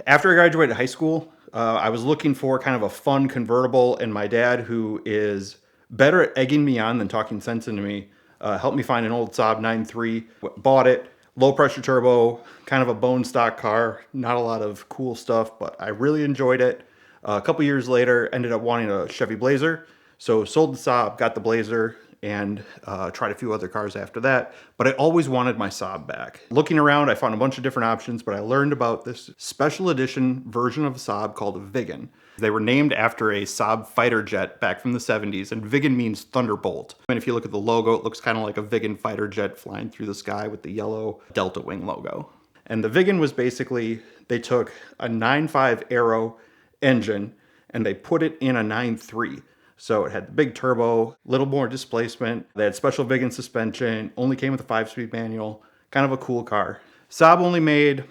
After I graduated high school, I was looking for kind of a fun convertible, and my dad, who is better at egging me on than talking sense into me, helped me find an old Saab 9.3, bought it, low pressure turbo, kind of a bone stock car, not a lot of cool stuff, but I really enjoyed it. A couple years later, ended up wanting a Chevy Blazer, so sold the Saab, got the Blazer, and tried a few other cars after that, but I always wanted my Saab back. Looking around, I found a bunch of different options, but I learned about this special edition version of a Saab called a Viggen. They were named after a Saab fighter jet back from the 70s, and Viggen means thunderbolt. And if you look at the logo, it looks kind of like a Viggen fighter jet flying through the sky with the yellow Delta Wing logo. And the Viggen was basically, they took a 9.5 Aero engine and they put it in a 9.3. So it had the big turbo, little more displacement. They had special Viggen suspension, only came with a 5-speed manual, kind of a cool car. Saab only made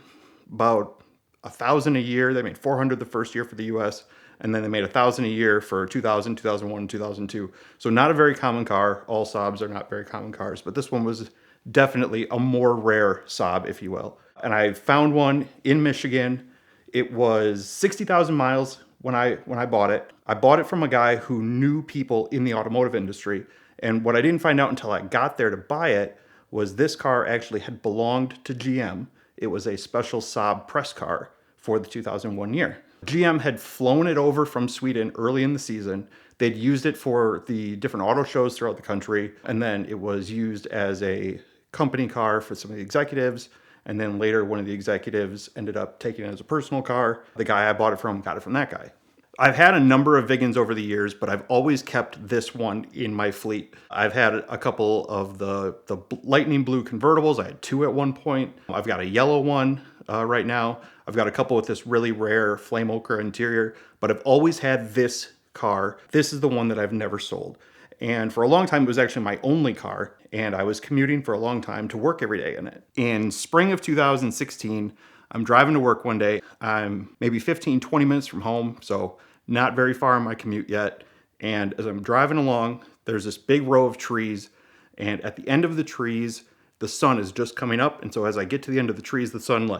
about 1,000 a year. They made 400 the first year for the US, and then they made 1,000 a year for 2000, 2001, and 2002. So not a very common car. All Saabs are not very common cars, but this one was definitely a more rare Saab, if you will. And I found one in Michigan. It was 60,000 miles when I bought it. I bought it from a guy who knew people in the automotive industry. And what I didn't find out until I got there to buy it was this car actually had belonged to GM. It was a special Saab press car for the 2001 year. GM had flown it over from Sweden early in the season. They'd used it for the different auto shows throughout the country. And then it was used as a company car for some of the executives. And then later, one of the executives ended up taking it as a personal car. The guy I bought it from got it from that guy. I've had a number of Viggens over the years, but I've always kept this one in my fleet. I've had a couple of the lightning blue convertibles. I had 2 at one point. I've got a yellow one right now. I've got a couple with this really rare flame ochre interior, but I've always had this car. This is the one that I've never sold. And for a long time, it was actually my only car, and I was commuting for a long time to work every day in it. In spring of 2016, I'm driving to work one day. I'm maybe 15, 20 minutes from home, so not very far in my commute yet. And as I'm driving along, there's this big row of trees, and at the end of the trees, the sun is just coming up. And so as I get to the end of the trees, the sun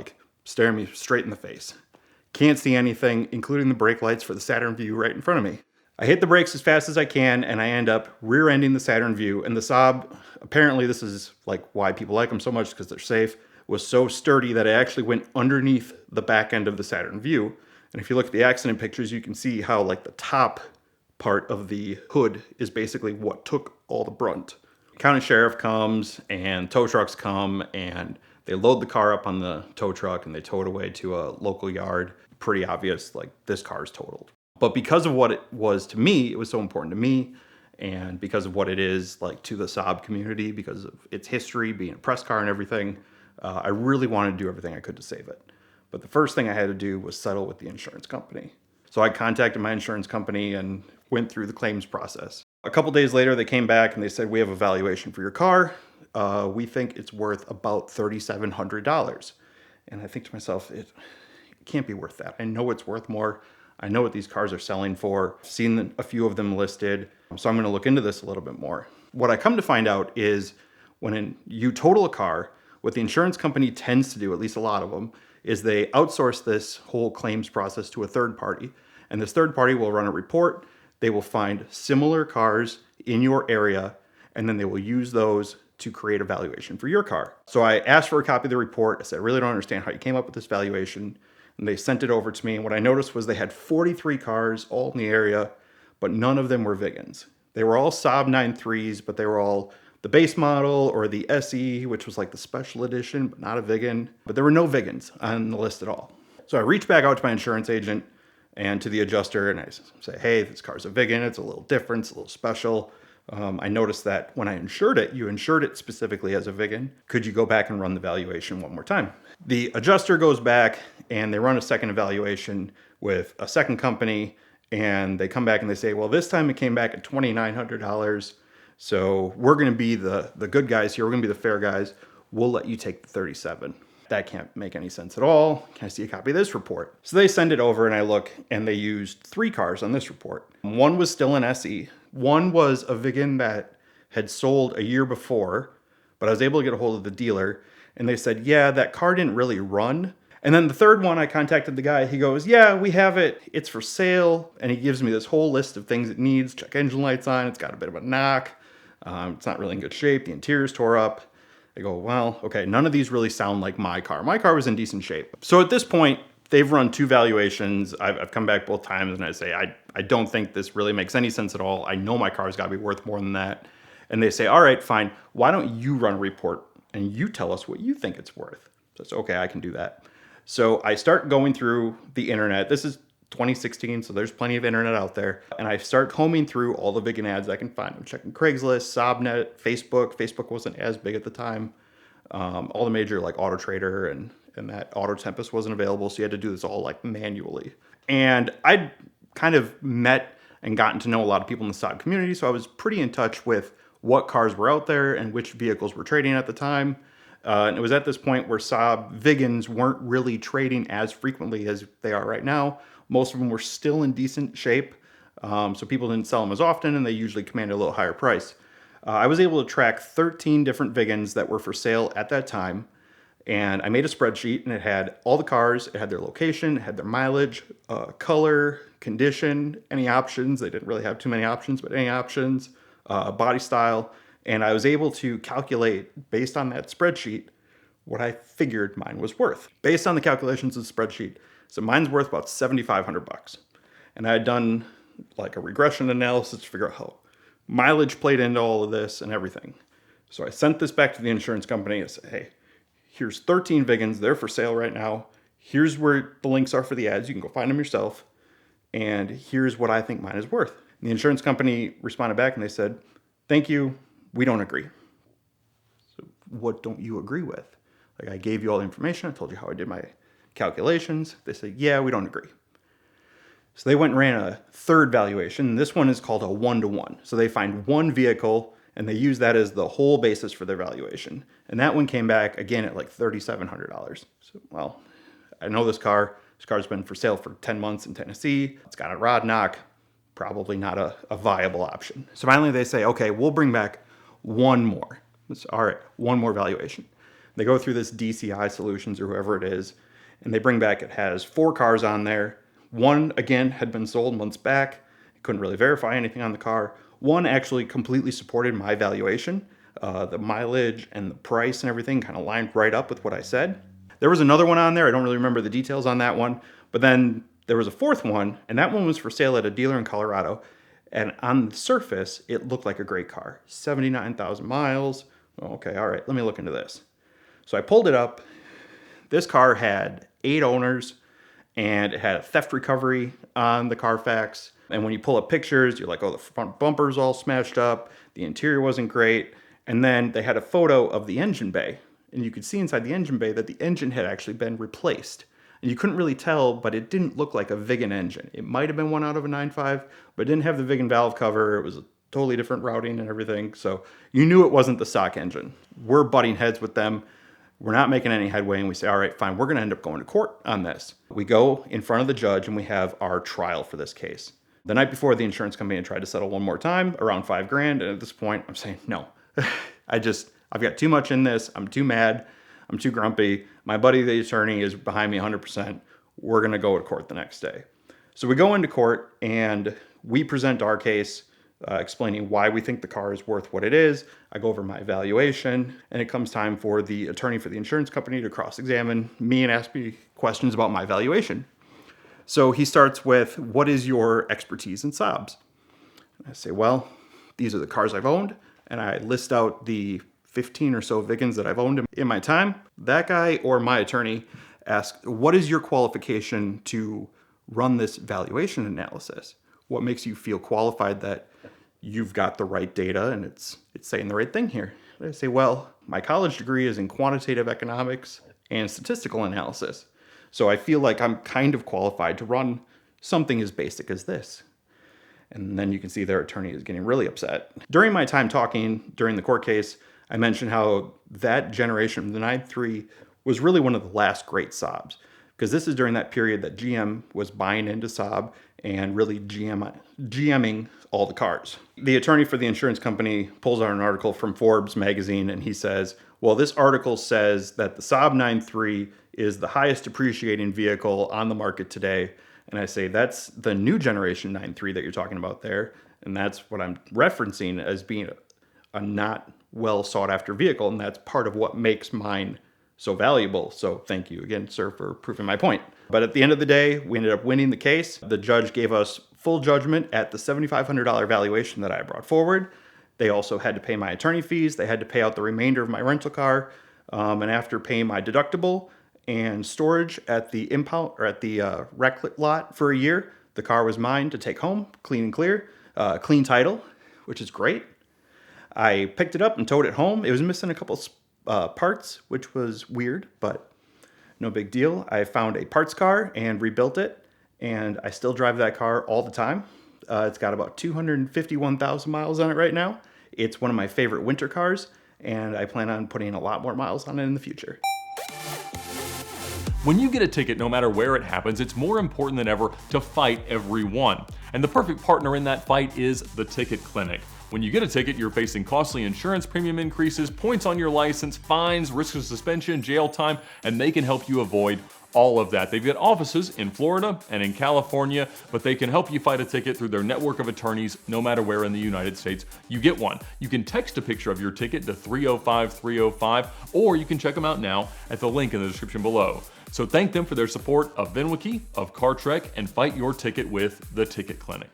staring me straight in the face. Can't see anything, including the brake lights for the Saturn Vue right in front of me. I hit the brakes as fast as I can, and I end up rear-ending the Saturn Vue. And the Saab, apparently this is why people like them so much, because they're safe, was so sturdy that it actually went underneath the back end of the Saturn Vue. And if you look at the accident pictures, you can see how the top part of the hood is basically what took all the brunt. County sheriff comes and tow trucks come and they load the car up on the tow truck and they tow it away to a local yard. Pretty obvious, this car is totaled. But because of what it was to me, it was so important to me, and because of what it is to the Saab community, because of its history, being a press car and everything, I really wanted to do everything I could to save it. But the first thing I had to do was settle with the insurance company. So I contacted my insurance company and went through the claims process. A couple days later, they came back and they said, "We have a valuation for your car. We think it's worth about $3,700. And I think to myself, it can't be worth that. I know it's worth more. I know what these cars are selling for. I've seen a few of them listed, so I'm going to look into this a little bit more. What I come to find out is when you total a car, what the insurance company tends to do, at least a lot of them, is they outsource this whole claims process to a third party. And this third party will run a report. They will find similar cars in your area, and then they will use those to create a valuation for your car. So I asked for a copy of the report. I said, "I really don't understand how you came up with this valuation." And they sent it over to me. And what I noticed was they had 43 cars all in the area, but none of them were Viggens. They were all Saab 9.3s, but they were all the base model or the SE, which was the special edition, but not a Viggen. But there were no Viggens on the list at all. So I reached back out to my insurance agent and to the adjuster, and I say, "Hey, this car's a Viggen. It's a little different. It's a little special. I noticed that when I insured it, you insured it specifically as a Viggen. Could you go back and run the valuation one more time?" The adjuster goes back and they run a second evaluation with a second company, and they come back and they say, "Well, this time it came back at $2,900. So we're going to be the good guys here. We're going to be the fair guys. We'll let you take the 37. That can't make any sense at all. Can I see a copy of this report? So they send it over and I look, and they used 3 cars on this report. One was still an SE. One was a Viggen that had sold a year before, but I was able to get a hold of the dealer, and they said, "Yeah, that car didn't really run." And then the third one, I contacted the guy. He goes, yeah, we have it. It's for sale. And he gives me this whole list of things it needs. Check engine lights on. It's got a bit of a knock. It's not really in good shape. The interior's tore up. I go, well, okay, none of these really sound like my car. My car was in decent shape. So at this point, they've run 2 valuations. I've come back both times and I say, I don't think this really makes any sense at all. I know my car's got to be worth more than that. And they say, all right, fine. Why don't you run a report and you tell us what you think it's worth? So it's okay, I can do that. So I start going through the internet. This is 2016, so there's plenty of internet out there. And I start combing through all the Vigan ads I can find. I'm checking Craigslist, Sobnet, Facebook. Facebook wasn't as big at the time. All the major like Auto Trader and that Auto Tempest wasn't available, so you had to do this all like manually. And I'd kind of met and gotten to know a lot of people in the Saab community, so I was pretty in touch with what cars were out there and which vehicles were trading at the time. And it was at this point where Saab Vigans weren't really trading as frequently as they are right now. Most of them were still in decent shape, so people didn't sell them as often, and they usually commanded a little higher price. I was able to track 13 different Vigans that were for sale at that time, and I made a spreadsheet, and it had all the cars, it had their location, it had their mileage, color, condition, any options. They didn't really have too many options, but any options, body style. And I was able to calculate, based on that spreadsheet, what I figured mine was worth. Based on the calculations of the spreadsheet, so mine's worth about $7,500. And I had done like a regression analysis to figure out how mileage played into all of this and everything. So I sent this back to the insurance company and said, hey, here's 13 Vigans, they're for sale right now. Here's where the links are for the ads, you can go find them yourself. And here's what I think mine is worth. And the insurance company responded back and they said, thank you, we don't agree. So what don't you agree with? Like, I gave you all the information, I told you how I did my calculations. They said, yeah, we don't agree. So they went and ran a third valuation. This one is called a 1-to-1. So they find one vehicle and they use that as the whole basis for their valuation. And that one came back again at like $3,700. So, well, I know this car. This car's been for sale for 10 months in Tennessee. It's got a rod knock. Probably not a viable option. So finally they say, okay, we'll bring back one more. All right, one more valuation. They go through this DCI Solutions or whoever it is, and they bring back, it has 4 cars on there. One, again, had been sold months back. Couldn't really verify anything on the car. One actually completely supported my valuation. The mileage and the price and everything kind of lined right up with what I said. There was another one on there. I don't really remember the details on that one. But then there was a fourth one, and that one was for sale at a dealer in Colorado. And on the surface, it looked like a great car. 79,000 miles. Okay, all right, let me look into this. So I pulled it up. This car had 8 owners, and it had a theft recovery on the Carfax. And when you pull up pictures, you're like, oh, the front bumper's all smashed up. The interior wasn't great. And then they had a photo of the engine bay. And you could see inside the engine bay that the engine had actually been replaced. And you couldn't really tell, but it didn't look like a Vigan engine. It might have been one out of a 9.5, but it didn't have the Vigan valve cover. It was a totally different routing and everything. So you knew it wasn't the stock engine. We're butting heads with them. We're not making any headway, and we say, all right, fine, we're going to end up going to court on this. We go in front of the judge, and we have our trial for this case. The night before, the insurance company had tried to settle one more time, around $5,000, and at this point, I'm saying, no. I've got too much in this. I'm too mad. I'm too grumpy. My buddy, the attorney, is behind me 100%. We're going to go to court the next day. So we go into court, and we present our case, explaining why we think the car is worth what it is. I go over my evaluation, and it comes time for the attorney for the insurance company to cross-examine me and ask me questions about my valuation. So he starts with, what is your expertise in Saabs? I say, well, these are the cars I've owned, and I list out the 15 or so Vigans that I've owned in my time. That guy or my attorney asked, what is your qualification to run this valuation analysis? What makes you feel qualified that you've got the right data and it's saying the right thing here? I say, well, my college degree is in quantitative economics and statistical analysis. So I feel like I'm kind of qualified to run something as basic as this. And then you can see their attorney is getting really upset. During my time talking during the court case, I mentioned how that generation, the 9.3, was really one of the last great Saabs. Because this is during that period that GM was buying into Saab and really GMing all the cars. The attorney for the insurance company pulls out an article from Forbes magazine and he says, Well, this article says that the Saab 9.3 is the highest appreciating vehicle on the market today. And I say that's the new generation 9.3 that you're talking about there. And that's what I'm referencing as being a not well sought after vehicle. And that's part of what makes mine so valuable. So thank you again, sir, for proving my point. But at the end of the day, we ended up winning the case. The judge gave us full judgment at the $7,500 valuation that I brought forward. They also had to pay my attorney fees. They had to pay out the remainder of my rental car. And after paying my deductible and storage at the impound or at the wreck lot for a year, the car was mine to take home, clean and clear, clean title, which is great. I picked it up and towed it home. It was missing a couple parts, which was weird, but no big deal. I found a parts car and rebuilt it, and I still drive that car all the time. It's got about 251,000 miles on it right now. It's one of my favorite winter cars, and I plan on putting a lot more miles on it in the future. When you get a ticket, no matter where it happens, it's more important than ever to fight every one. And the perfect partner in that fight is the Ticket Clinic. When you get a ticket, you're facing costly insurance premium increases, points on your license, fines, risk of suspension, jail time, and they can help you avoid all of that. They've got offices in Florida and in California, but they can help you fight a ticket through their network of attorneys no matter where in the United States you get one. You can text a picture of your ticket to 305-305, or you can check them out now at the link in the description below. So thank them for their support of VINwiki, of CarTrek, and fight your ticket with the Ticket Clinic.